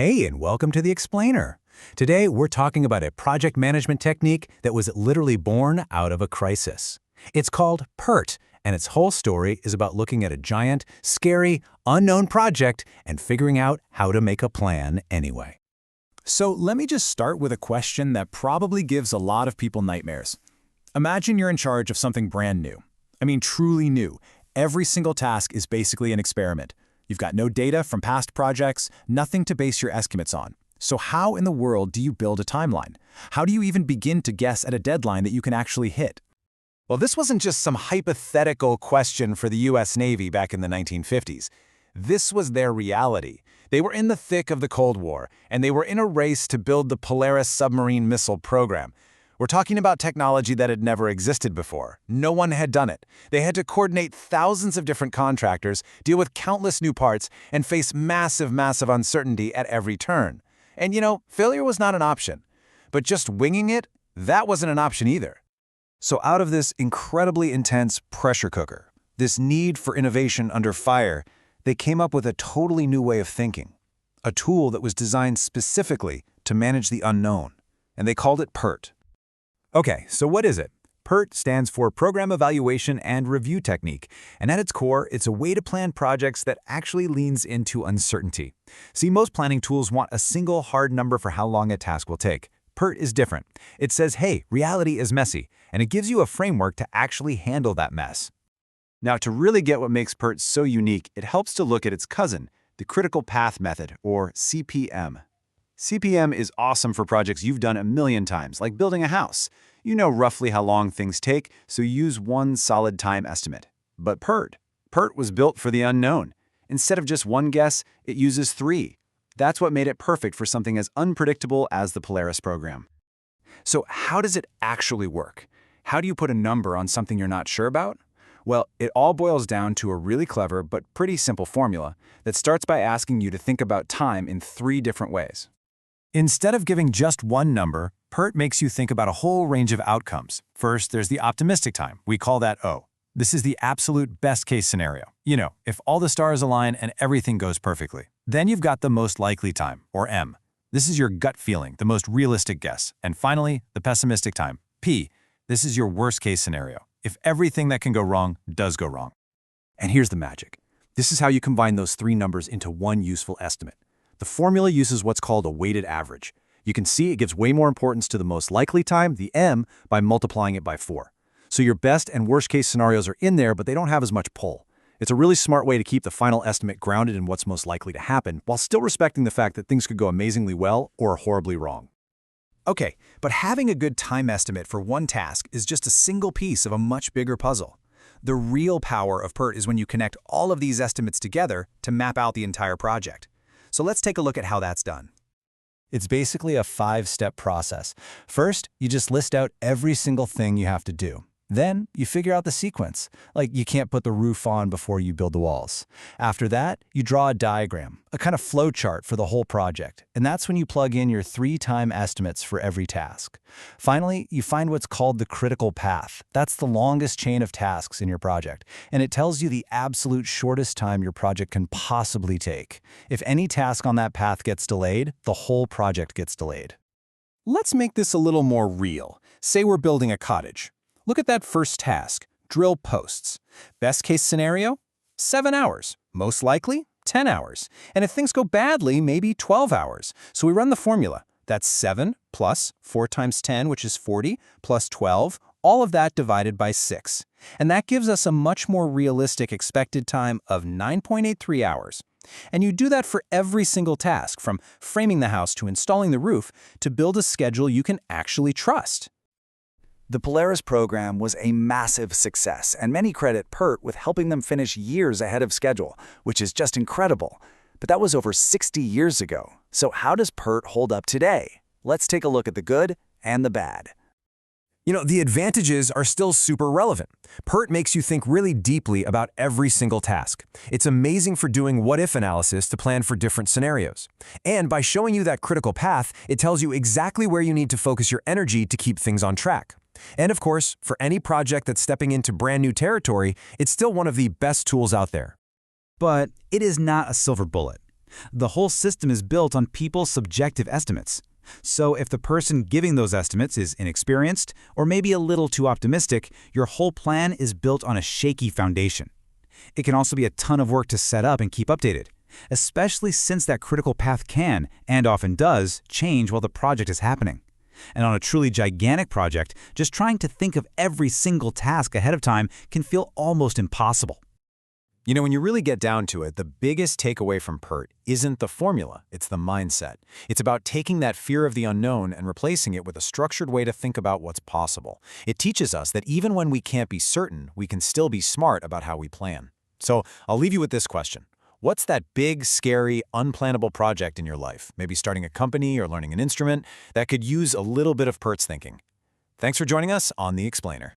Hey, and welcome to The Explainer. Today, we're talking about a project management technique that was literally born out of a crisis. It's called PERT, and its whole story is about looking at a giant, scary, unknown project and figuring out how to make a plan anyway. So let me just start with a question that probably gives a lot of people nightmares. Imagine you're in charge of something brand new. I mean, truly new. Every single task is basically an experiment. You've got no data from past projects, nothing to base your estimates on. So how in the world do you build a timeline? How do you even begin to guess at a deadline that you can actually hit? Well, this wasn't just some hypothetical question for the US Navy back in the 1950s. This was their reality. They were in the thick of the Cold War, and they were in a race to build the Polaris submarine missile program. We're talking about technology that had never existed before. No one had done it. They had to coordinate thousands of different contractors, deal with countless new parts, and face massive uncertainty at every turn. And failure was not an option. But just winging it, that wasn't an option either. So out of this incredibly intense pressure cooker, this need for innovation under fire, they came up with a totally new way of thinking. A tool that was designed specifically to manage the unknown. And they called it PERT. Okay, so what is it? PERT stands for Program Evaluation and Review Technique, and at its core, it's a way to plan projects that actually leans into uncertainty. See, most planning tools want a single hard number for how long a task will take. PERT is different. It says, hey, reality is messy, and it gives you a framework to actually handle that mess. Now, to really get what makes PERT so unique, it helps to look at its cousin, the Critical Path Method, or CPM. CPM is awesome for projects you've done a million times, like building a house. You know roughly how long things take, so use one solid time estimate. But PERT was built for the unknown. Instead of just one guess, it uses three. That's what made it perfect for something as unpredictable as the Polaris program. So how does it actually work? How do you put a number on something you're not sure about? Well, it all boils down to a really clever but pretty simple formula that starts by asking you to think about time in three different ways. Instead of giving just one number, PERT makes you think about a whole range of outcomes. First, there's the optimistic time. We call that O. This is the absolute best-case scenario. If all the stars align and everything goes perfectly. Then you've got the most likely time, or M. This is your gut feeling, the most realistic guess. And finally, the pessimistic time, P. This is your worst-case scenario. If everything that can go wrong does go wrong. And here's the magic. This is how you combine those three numbers into one useful estimate. The formula uses what's called a weighted average. You can see it gives way more importance to the most likely time, the M, by multiplying it by 4. So your best and worst case scenarios are in there, but they don't have as much pull. It's a really smart way to keep the final estimate grounded in what's most likely to happen, while still respecting the fact that things could go amazingly well or horribly wrong. Okay, but having a good time estimate for one task is just a single piece of a much bigger puzzle. The real power of PERT is when you connect all of these estimates together to map out the entire project. So let's take a look at how that's done. It's basically a 5-step process. First, you just list out every single thing you have to do. Then, you figure out the sequence, like you can't put the roof on before you build the walls. After that, you draw a diagram, a kind of flow chart for the whole project, and that's when you plug in your 3 time estimates for every task. Finally, you find what's called the critical path. That's the longest chain of tasks in your project, and it tells you the absolute shortest time your project can possibly take. If any task on that path gets delayed, the whole project gets delayed. Let's make this a little more real. Say we're building a cottage. Look at that first task, drill posts. Best case scenario, 7 hours. Most likely, 10 hours. And if things go badly, maybe 12 hours. So we run the formula. That's 7 plus 4 times 10, which is 40, plus 12, all of that divided by 6. And that gives us a much more realistic expected time of 9.83 hours. And you do that for every single task, from framing the house to installing the roof, to build a schedule you can actually trust. The Polaris program was a massive success, and many credit PERT with helping them finish years ahead of schedule, which is just incredible. But that was over 60 years ago. So how does PERT hold up today? Let's take a look at the good and the bad. The advantages are still super relevant. PERT makes you think really deeply about every single task. It's amazing for doing what-if analysis to plan for different scenarios. And by showing you that critical path, it tells you exactly where you need to focus your energy to keep things on track. And of course, for any project that's stepping into brand new territory, it's still one of the best tools out there. But it is not a silver bullet. The whole system is built on people's subjective estimates. So if the person giving those estimates is inexperienced or maybe a little too optimistic, your whole plan is built on a shaky foundation. It can also be a ton of work to set up and keep updated, especially since that critical path can, and often does, change while the project is happening. And on a truly gigantic project, just trying to think of every single task ahead of time can feel almost impossible. You know, when you really get down to it, the biggest takeaway from PERT isn't the formula, it's the mindset. It's about taking that fear of the unknown and replacing it with a structured way to think about what's possible. It teaches us that even when we can't be certain, we can still be smart about how we plan. So I'll leave you with this question. What's that big, scary, unplannable project in your life, maybe starting a company or learning an instrument, that could use a little bit of PERT's thinking? Thanks for joining us on The Explainer.